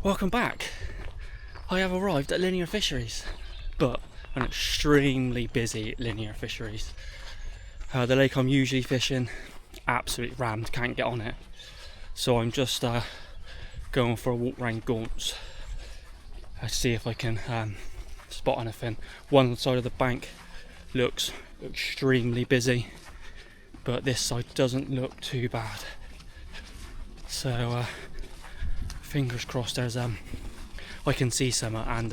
Welcome back. I have arrived at Linear Fisheries, but an extremely busy Linear Fisheries. The lake I'm usually fishing, absolutely rammed, can't get on it. So I'm just going for a walk around Gaunts to see if I can spot anything. One side of the bank looks extremely busy, but this side doesn't look too bad. So fingers crossed there's I can see some and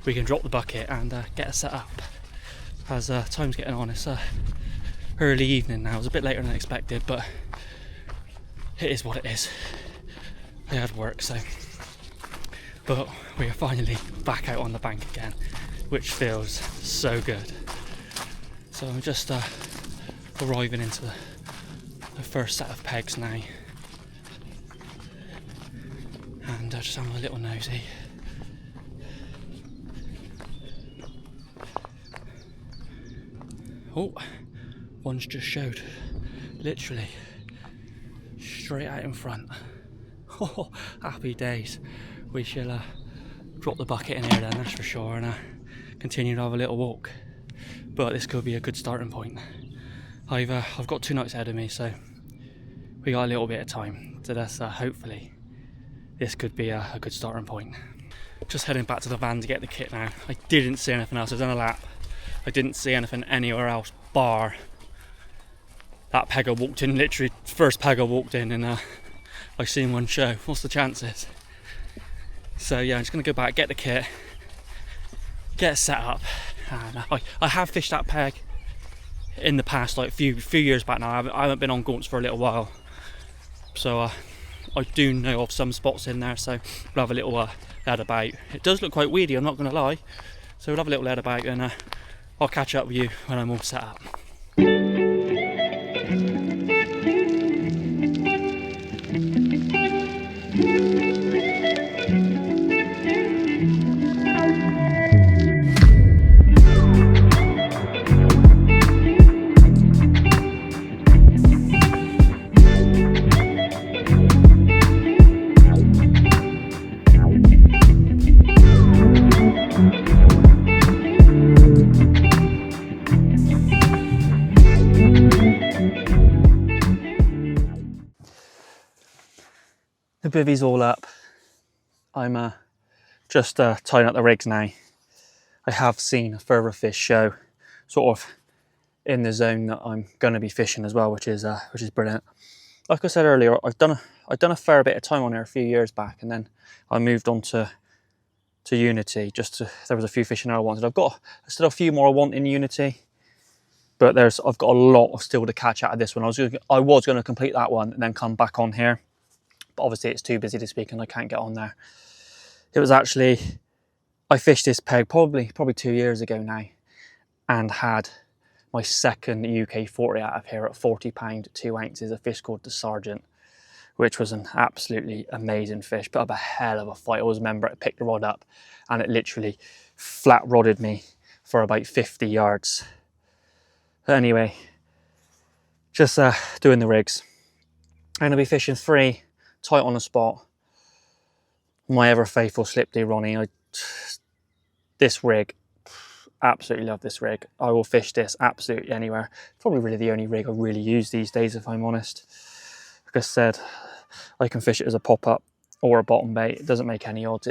we can drop the bucket and get it set up. As time's getting on, it's early evening now. It's a bit later than expected, but it is what it is. I had work, so. But we are finally back out on the bank again, which feels so good. So I'm just arriving into the first set of pegs now. And just having a little nosy. Oh, one's just showed, literally straight out in front. Oh, happy days. We shall drop the bucket in here then, that's for sure, and continue to have a little walk. But this could be a good starting point. I've got 2 nights ahead of me, so we got a little bit of time. So that's hopefully this could be a good starting point. Just heading back to the van to get the kit now. I didn't see anything else. I've done a lap. I didn't see anything anywhere else bar that peg I walked in. Literally first peg I walked in, and I seen one show. What's the chances? So yeah, I'm just gonna go back, get the kit, get it set up. And I have fished that peg in the past, like few years back now. I haven't been on Gaunts for a little while, so I do know of some spots in there, so we'll have a little lad about. It does look quite weedy, I'm not going to lie, so we'll have a little lad about, and I'll catch up with you when I'm all set up. The bivvy's all up. I'm just tying up the rigs now. I have seen a further fish show sort of in the zone that I'm going to be fishing as well, which is brilliant. Like I said earlier, I've done a fair bit of time on here a few years back, and then I moved on to Unity. There was a few fish in there I wanted. I've still a few more I want in Unity, but I've got a lot still to catch out of this one. I was going to complete that one and then come back on here, but obviously it's too busy to speak and I can't get on there. It was actually, I fished this peg probably 2 years ago now, and had my second UK 40 out of here at 40 pound 2 ounces, a fish called the Sergeant, which was an absolutely amazing fish. Put up a hell of a fight. I always remember it picked the rod up and it literally flat rodded me for about 50 yards. But anyway, just doing the rigs. I'm going to be fishing 3 tight on the spot. My ever faithful slip D Ronnie. This rig, absolutely love this rig. I will fish this absolutely anywhere. Probably really the only rig I really use these days, if I'm honest. Like I said, I can fish it as a pop-up or a bottom bait. It doesn't make any odds.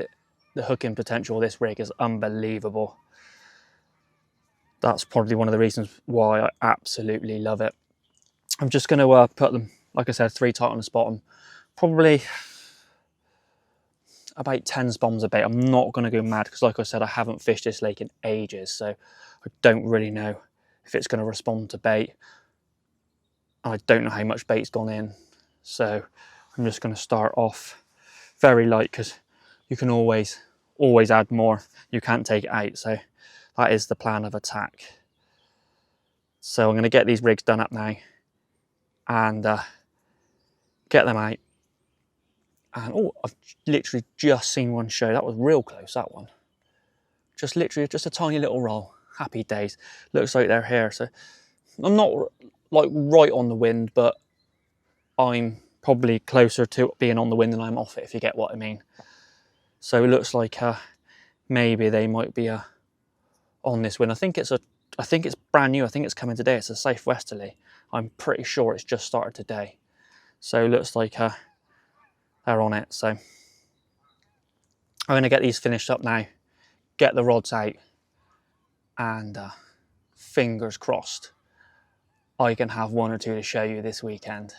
The hooking potential of this rig is unbelievable. That's probably one of the reasons why I absolutely love it. I'm just going to put them, like I said, 3 tight on the spot. Probably about 10 spoms a bait. I'm not going to go mad because, like I said, I haven't fished this lake in ages, so I don't really know if it's going to respond to bait. I don't know how much bait's gone in, so I'm just going to start off very light, because you can always add more. You can't take it out, so that is the plan of attack. So I'm going to get these rigs done up now and get them out. And oh, I've literally just seen one show. That was real close, that one. Just literally, just a tiny little roll. Happy days. Looks like they're here. So I'm not like right on the wind, but I'm probably closer to being on the wind than I'm off it, if you get what I mean. So it looks like maybe they might be on this wind. I think it's brand new. I think it's coming today. It's a southwesterly. I'm pretty sure it's just started today. So it looks like they're on it. So I'm going to get these finished up now, get the rods out, and fingers crossed I can have one or two to show you this weekend.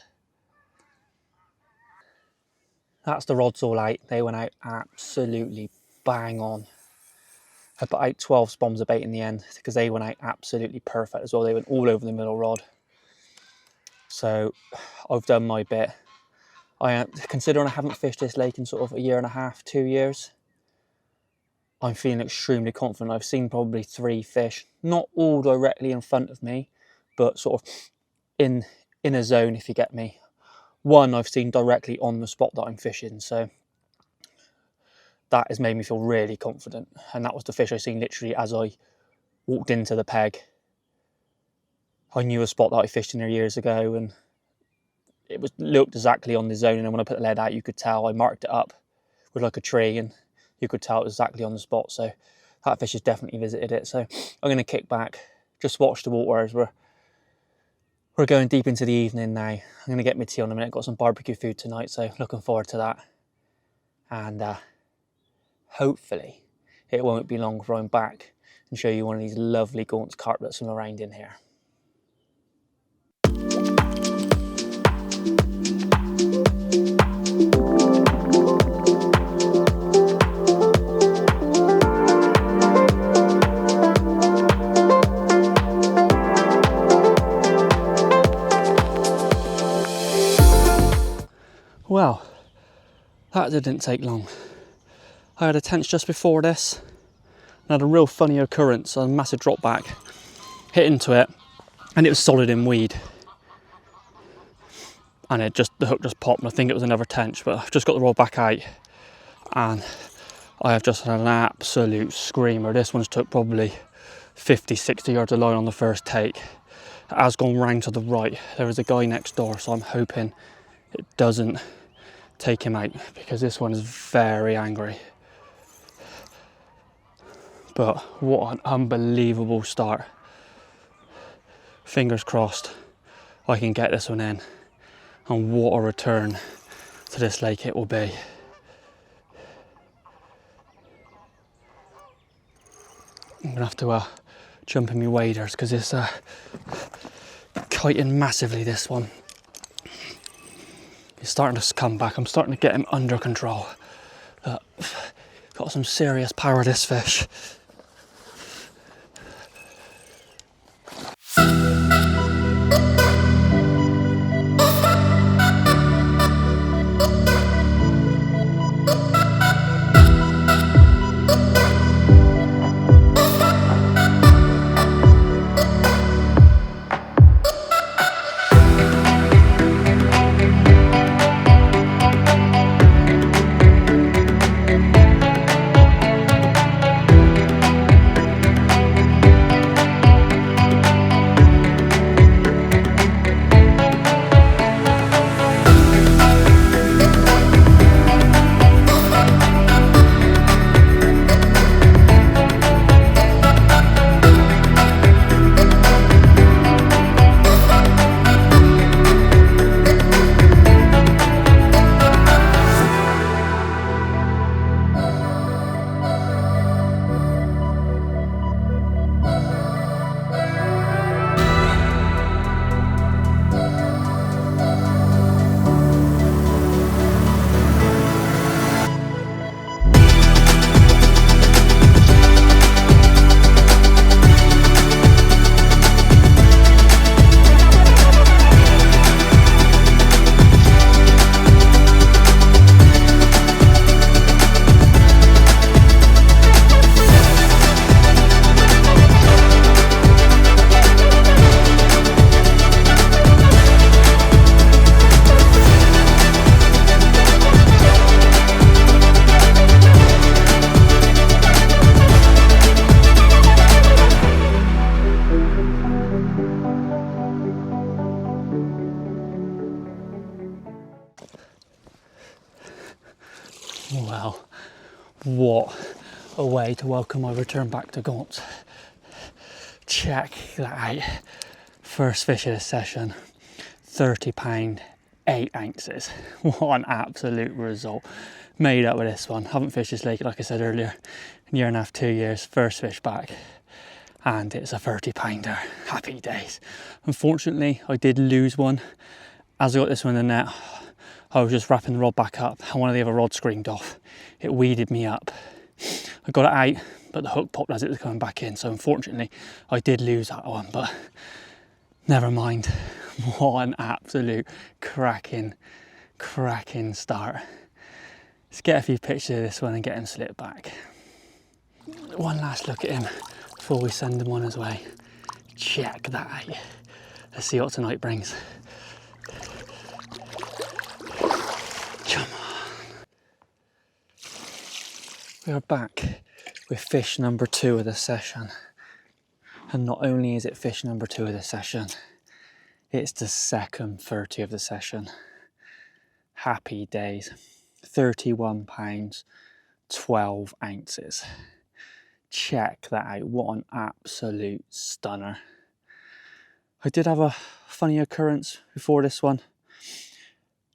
That's the rods all out. They went out absolutely bang on. I put out 12 spombs of bait in the end because they went out absolutely perfect as well. They went all over the middle rod. So I've done my bit. Considering I haven't fished this lake in sort of a year and a half, 2 years, I'm feeling extremely confident. I've seen probably 3 fish, not all directly in front of me, but sort of in a zone, if you get me. One I've seen directly on the spot that I'm fishing, so that has made me feel really confident. And that was the fish I seen literally as I walked into the peg. I knew a spot that I fished in there years ago, and it looked exactly on the zone. And when I put the lead out, you could tell. I marked it up with like a tree, and you could tell it was exactly on the spot. So that fish has definitely visited it. So I'm going to kick back, just watch the water as we're going deep into the evening now. I'm going to get my tea on in a minute. Got some barbecue food tonight, so looking forward to that. And hopefully it won't be long before I'm back and show you one of these lovely Gaunts carp that swim around in here. Well, that didn't take long. I had a tench just before this and had a real funny occurrence, a massive drop back, hit into it, and it was solid in weed. And the hook just popped, and I think it was another tench, but I've just got the rod back out and I have just had an absolute screamer. This one's took probably 50, 60 yards of line on the first take. It has gone round to the right. There is a guy next door, so I'm hoping it doesn't take him out because this one is very angry. But what an unbelievable start. Fingers crossed I can get this one in, and what a return to this lake it will be. I'm gonna have to jump in my waders because it's kiting massively, this one. He's starting to come back. I'm starting to get him under control. Got some serious power, this fish. What a way to welcome my return back to Gaunts. Check that out. First fish of this session, £30, 8 ounces. What an absolute result. Made up with this one. Haven't fished this lake, like I said earlier, in a year and a half, 2 years. First fish back. And it's a 30 pounder. Happy days. Unfortunately, I did lose one. As I got this one in the net, I was just wrapping the rod back up and one of the other rods screamed off. It weeded me up. I got it out, but the hook popped as it was coming back in. So unfortunately, I did lose that one, but never mind. What an absolute cracking start. Let's get a few pictures of this one and get him slipped back. One last look at him before we send him on his way. Check that out. Let's see what tonight brings. Come on. We are back with fish number 2 of the session. And not only is it fish number 2 of the session, it's the second 30 of the session. Happy days. £31, 12 ounces. Check that out. What an absolute stunner. I did have a funny occurrence before this one.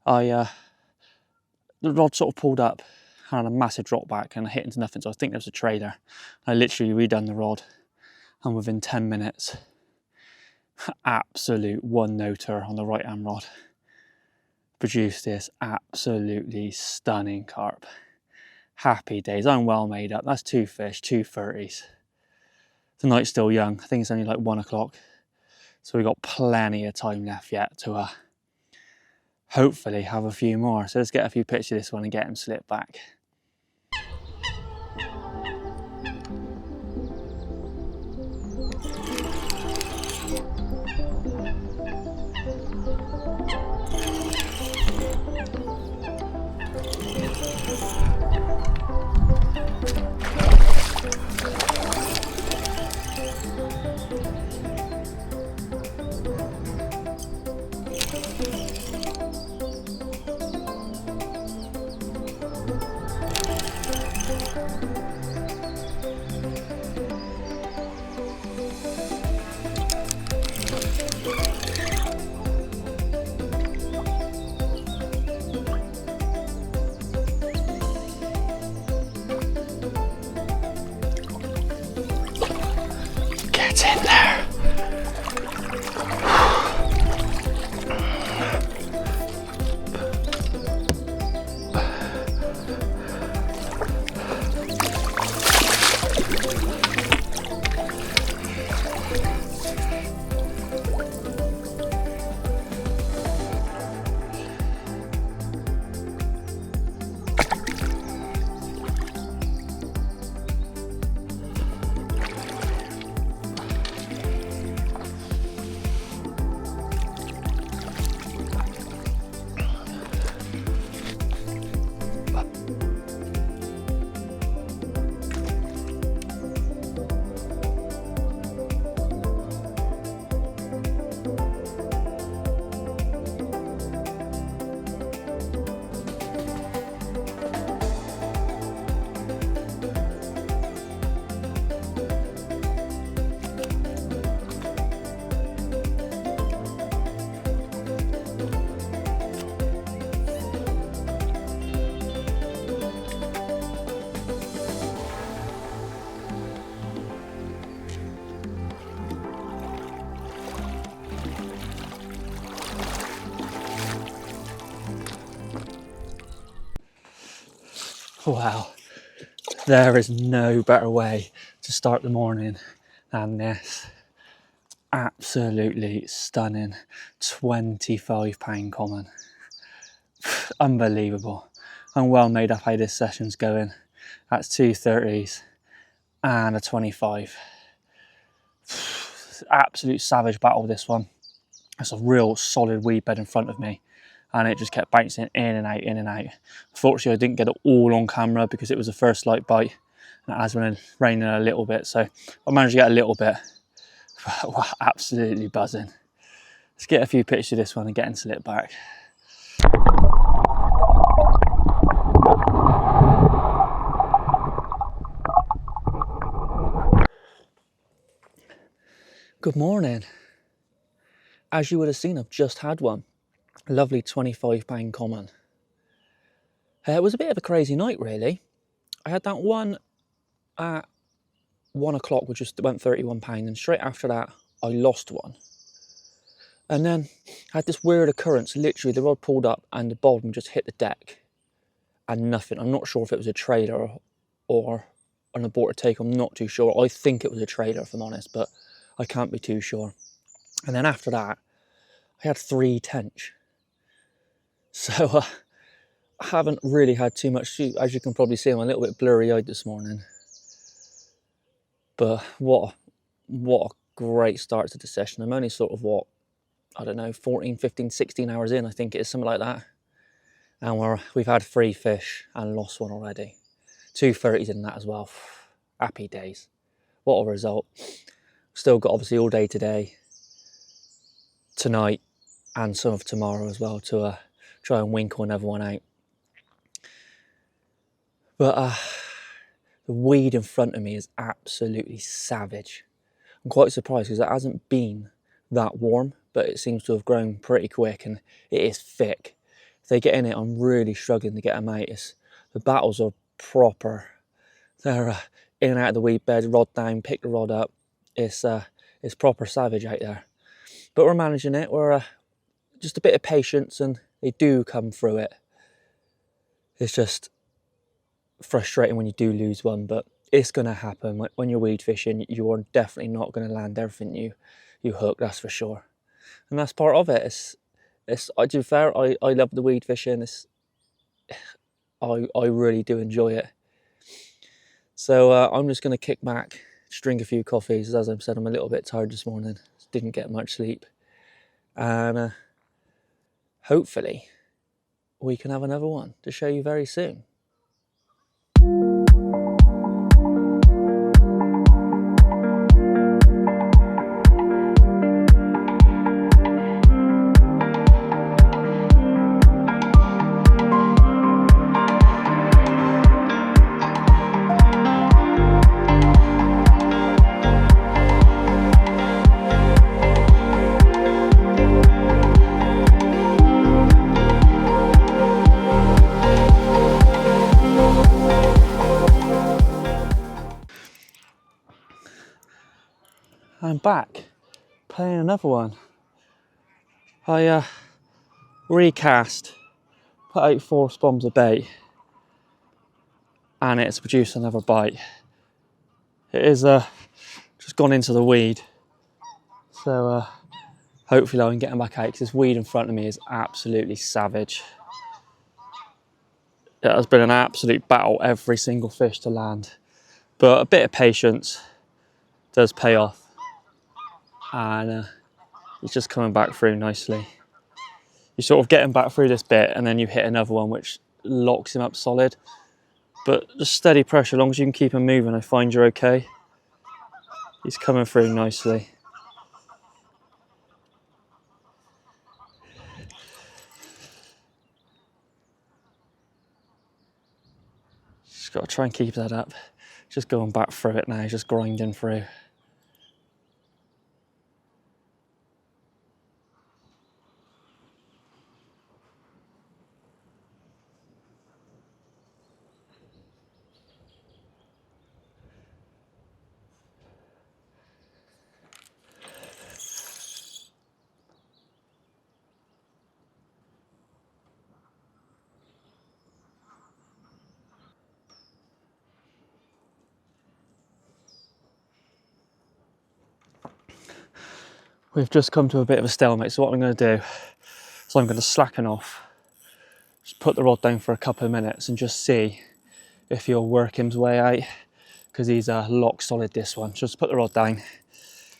The rod sort of pulled up, had a massive drop back and I hit into nothing, so I think there was a trailer. I literally redone the rod and within 10 minutes, absolute one-noter on the right-hand rod. Produced this absolutely stunning carp. Happy days. I'm well made up. That's 2 fish, 2 30s. The night's still young. I think it's only like 1 o'clock. So we've got plenty of time left yet to hopefully have a few more. So let's get a few pictures of this one and get him slipped back. Get in there. Wow, there is no better way to start the morning than this. Absolutely stunning £25 common. Unbelievable. I'm well made up how this session's going. That's 2 30s and a 25. Absolute savage battle, this one. That's a real solid weed bed in front of me. And it just kept bouncing in and out, in and out. Unfortunately, I didn't get it all on camera because it was the first light bite and it has been raining a little bit. So I managed to get a little bit. Wow, absolutely buzzing. Let's get a few pictures of this one and get into it back. Good morning. As you would have seen, I've just had one. A lovely £25 common. It was a bit of a crazy night, really. I had that one at 1 o'clock, which just went £31, and straight after that, I lost one. And then I had this weird occurrence. Literally, the rod pulled up and the bottom just hit the deck and nothing. I'm not sure if it was a trailer or an aborted take. I'm not too sure. I think it was a trailer, if I'm honest, but I can't be too sure. And then after that, I had 3 tench. So I haven't really had too much shoot. As you can probably see, I'm a little bit blurry-eyed this morning. But what a great start to the session. I'm only sort of, I don't know, 14, 15, 16 hours in, I think it is, something like that. And we've had 3 fish and lost one already. 2 30s in that as well. Happy days. What a result. Still got obviously all day today, tonight, and some of tomorrow as well to try and winkle another one out. But the weed in front of me is absolutely savage. I'm quite surprised because it hasn't been that warm, but it seems to have grown pretty quick and it is thick. If they get in it, I'm really struggling to get them out. The battles are proper. They're in and out of the weed bed, rod down, pick the rod up. It's proper savage out there. But we're managing it. We're just a bit of patience and they do come through it. It's just frustrating when you do lose one, but it's going to happen. When you're weed fishing, you are definitely not going to land everything you hook, that's for sure. And that's part of it. To be fair, I love the weed fishing. I really do enjoy it. So I'm just going to kick back, drink a few coffees. As I've said, I'm a little bit tired this morning. Didn't get much sleep. And hopefully we can have another one to show you very soon. I'm back playing another one. I recast, put out 4 spombs of bait, and it's produced another bite. It is just gone into the weed, so hopefully I can get them back out because this weed in front of me is absolutely savage. It has been an absolute battle, every single fish to land, but a bit of patience does pay off, and it's just coming back through nicely. You sort of get him back through this bit and then you hit another one which locks him up solid, but just steady pressure, as long as you can keep him moving, I find you're okay. He's coming through nicely. Just got to try and keep that up. Just going back through it now, just grinding through. We've just come to a bit of a stalemate, so what I'm going to do is I'm going to slacken off, just put the rod down for a couple of minutes and just see if he'll work his way out, because he's lock solid, this one. Just put the rod down,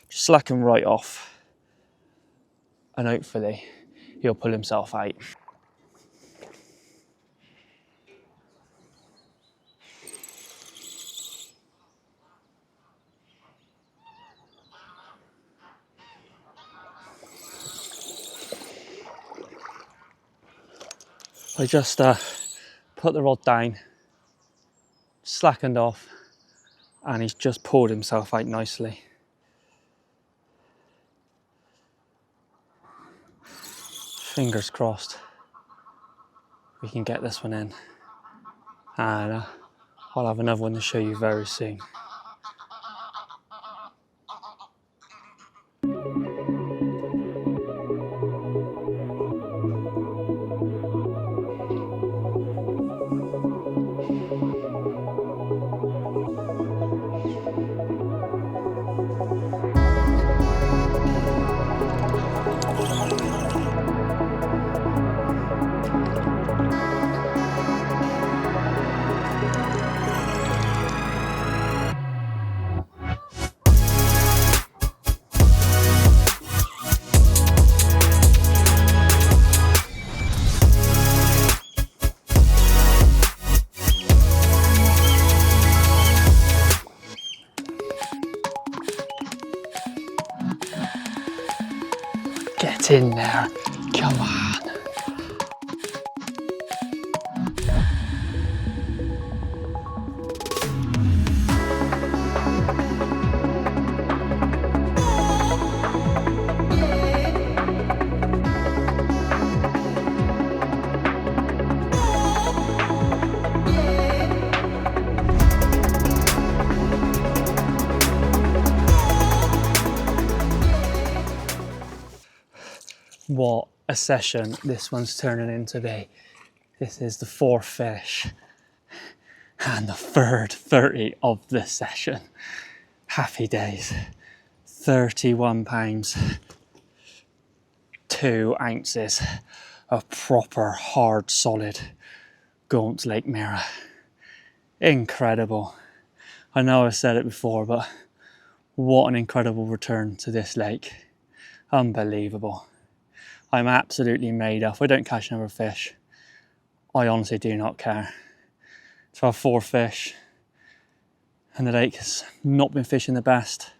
just slacken right off, and hopefully he'll pull himself out. I just put the rod down, slackened off, and he's just pulled himself out nicely. fingers crossed we can get this one in, and I'll have another one to show you very soon. Get in there, come on. What a session this one's turning into be. This is the fourth fish and the third 30 of the session. Happy days. 31 pounds, 2 ounces of proper hard solid Gaunts Lake Mirror. Incredible. I know I've said it before, but what an incredible return to this lake. Unbelievable. I'm absolutely made up. If I don't catch another fish, I honestly do not care. To have 4 fish and the lake has not been fishing the best.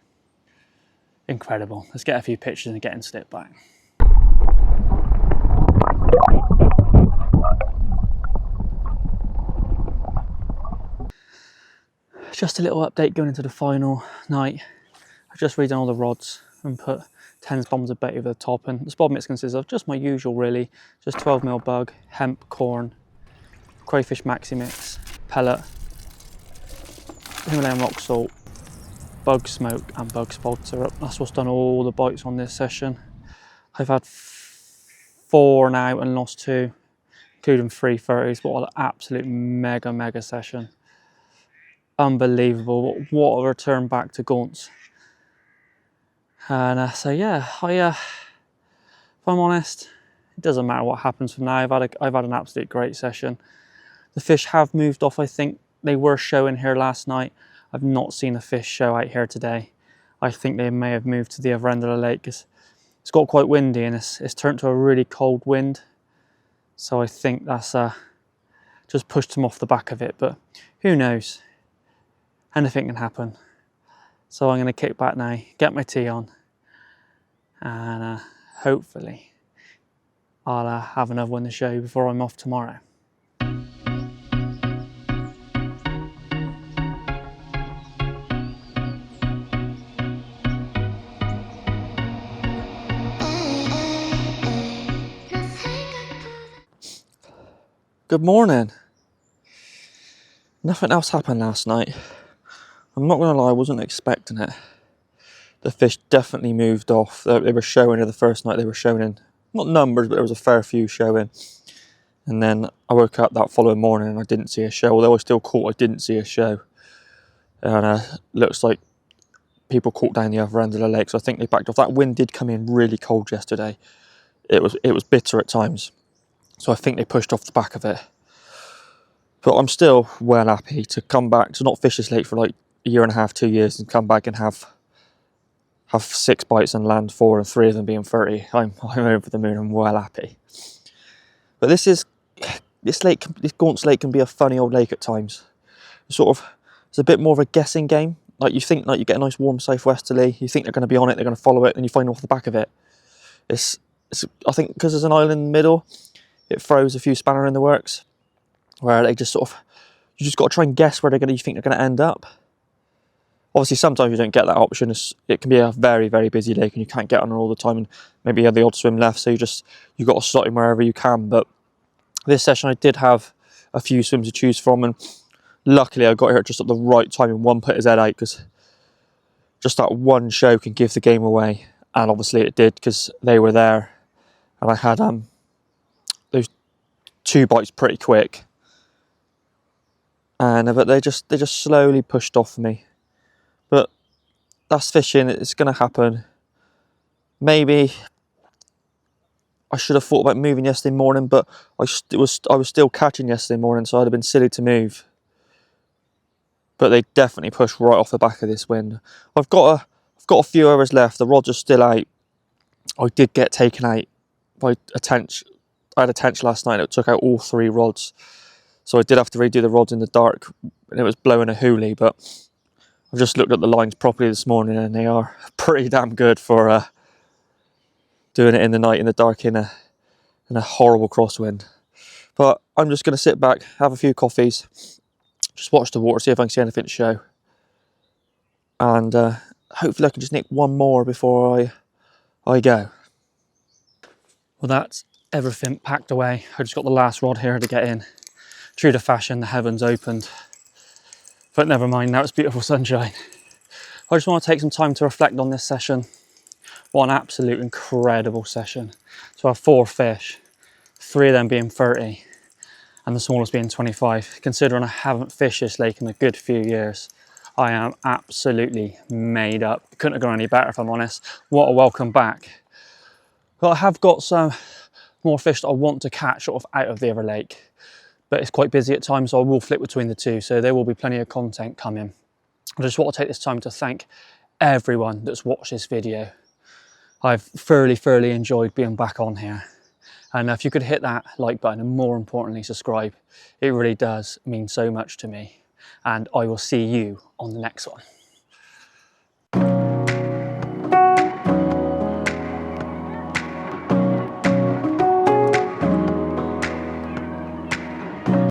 Incredible. Let's get a few pictures and get into slip back. Just a little update going into the final night. I've just redone all the rods and put 10 bombs of bait over the top, and the spot mix consists of just my usual really, just 12mm bug, hemp, corn, crayfish maxi mix, pellet, Himalayan rock salt, bug smoke and bug spod syrup. That's what's done all the bites on this session. I've had 4 now and lost 2, including 3 30s. What an absolute mega session. Unbelievable. What a return back to Gaunts. And so yeah, if I'm honest, it doesn't matter what happens from now. I've had an absolute great session. The fish have moved off. I think they were showing here last night. I've not seen a fish show out here today. I think they may have moved to the other end of the lake because it's got quite windy and it's turned to a really cold wind. So I think that's just pushed them off the back of it, but who knows? Anything can happen. So I'm going to kick back now, get my tea on, and hopefully I'll have another one to show you before I'm off tomorrow. Good morning. Nothing else happened last night. I'm not going to lie, I wasn't expecting it. The fish definitely moved off. They were showing the first night, they were showing in, not numbers, but there was a fair few showing. And then I woke up that following morning and I didn't see a show. Although I still caught, I didn't see a show. And looks like people caught down the other end of the lake, so I think they backed off. That wind did come in really cold yesterday. It was bitter at times. So I think they pushed off the back of it. But I'm still well happy to come back, to not fish this lake for like a year and a half, 2 years, and come back and have 6 bites and land 4 and 3 of them being 30. I'm over the moon. I'm well happy. But this Gaunts Lake can be a funny old lake at times. It's a bit more of a guessing game. Like you think, like you get a nice warm southwesterly, you think they're going to be on it, they're going to follow it, and you find off the back of it. I think because there's an island in the middle, it throws a few spanner in the works, where they just you just got to try and guess where you think they're going to end up. Obviously, sometimes you don't get that option. It can be a very, very busy lake and you can't get on there all the time, and maybe you have the odd swim left, so you got to slot in wherever you can. But this session I did have a few swims to choose from, and luckily I got here just at the right time and one put his head out, because just that one show can give the game away, and obviously it did because they were there, and I had those 2 bites pretty quick, and but they just slowly pushed off me. But that's fishing, it's going to happen. Maybe I should have thought about moving yesterday morning, but I was still catching yesterday morning, so I'd have been silly to move. But they definitely pushed right off the back of this wind. I've got a few hours left. The rods are still out. I did get taken out by a tench. I had a tench last night that took out all 3 rods, so I did have to redo the rods in the dark, and it was blowing a hoolie. But I've just looked at the lines properly this morning, and they are pretty damn good for doing it in the night in the dark in a horrible crosswind. But I'm just going to sit back, have a few coffees, just watch the water, see if I can see anything to show, and hopefully I can just nick one more before I go. Well, that's everything packed away. I just got the last rod here to get in. True to fashion, the heavens opened, but never mind, now it's beautiful sunshine. I just want to take some time to reflect on this session. What an absolute incredible session. So I have 4 fish, 3 of them being 30 and the smallest being 25. Considering I haven't fished this lake in a good few years, I am absolutely made up. Couldn't have gone any better, if I'm honest. What a welcome back. But I have got some more fish that I want to catch sort of out of the other lake, but it's quite busy at times, so I will flip between the two, so there will be plenty of content coming. I just want to take this time to thank everyone that's watched this video. I've thoroughly enjoyed being back on here, and if you could hit that like button and more importantly subscribe, it really does mean so much to me, and I will see you on the next one.